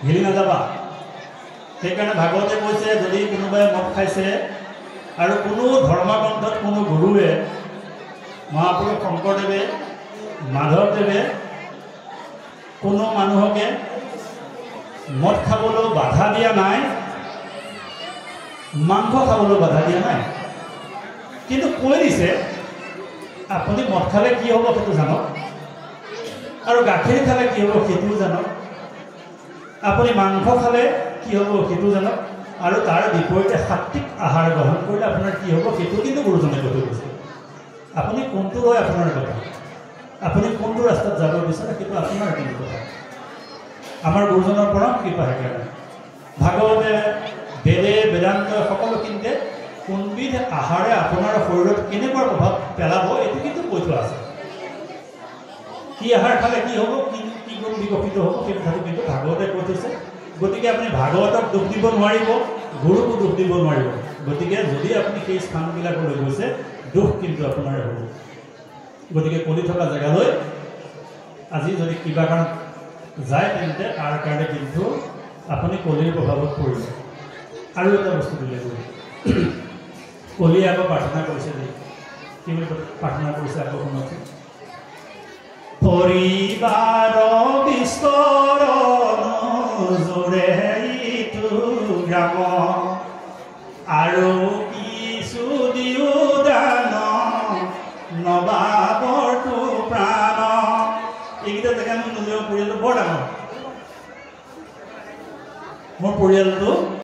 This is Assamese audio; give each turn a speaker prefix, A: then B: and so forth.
A: হিলি নাযাবা। সেইকাৰণে ভাগৱতে কৈছে যদি কোনোবাই মদ খাইছে আৰু কোনো ধৰ্মগ্ৰন্থত কোনো গুৰুৱে মহাপুৰুষ শংকৰদেৱে মাধৱদেৱে কোনো মানুহকে মদ খাবলৈ বাধা দিয়া নাই, মাংস খাবলৈ বাধা দিয়া নাই, কিন্তু কৈ দিছে আপুনি মদ খালে কি হ'ব সেইটো জানক, আৰু গাখীৰ খালে কি হ'ব সেইটোও জানক, আপুনি মাংস খালে কি হ'ব সেইটো জানক, আৰু তাৰ বিপৰীতে সাত্বিক আহাৰ গ্ৰহণ কৰিলে আপোনাৰ কি হ'ব সেইটো কিন্তু গুৰুজনে কৈ কৈছে। আপুনি কোনটো লয় আপোনাৰ কথা, আপুনি কোনটো ৰাস্তাত যাব বিচাৰে সেইটো আপোনাৰ কিন্তু কথা। আমাৰ গুৰুজনৰ পৰা কৃপা সেইকাৰণে ভাগৱতে বেদে বেদান্ত সকলোখিনিতে কোনবিধ আহাৰে আপোনাৰ শৰীৰত কেনেকুৱা প্ৰভাৱ পেলাব এইটো কিন্তু কৈ থোৱা আছে। কি আহাৰ খালে কি হ'ব, কি গুণ বিকশিত হ'ব সেই কথাটো কিন্তু ভাগৱতে কৈ থৈছে। গতিকে আপুনি ভাগৱতক দুখ দিব নোৱাৰিব, গুৰুকো দুখ দিব নোৱাৰিব। গতিকে যদি আপুনি সেই স্থানবিলাকলৈ গৈছে দুখ কিন্তু আপোনাৰ হ'ব। গতিকে কলি থকা জেগালৈ আজি যদি কিবা কাৰণ যায় তেন্তে তাৰ কাৰণে কিন্তু আপুনি কলিৰ প্ৰভাৱত পৰিব। আৰু এটা বস্তু দিলে কলিয়ে আকৌ প্ৰাৰ্থনা কৰিছে যে কি বুলি প্ৰাৰ্থনা কৰিছে আকৌ শুনকচোন। পৰিবাৰ বিস্তৰণ জোৰে ইটো গ্ৰাম আৰু কিছু দিও দান নবাবৰটো প্ৰাণ। এইকেইটা জেগা মোৰ নিজৰ পৰিয়ালটো বৰ ডাঙৰ, মোৰ পৰিয়ালটো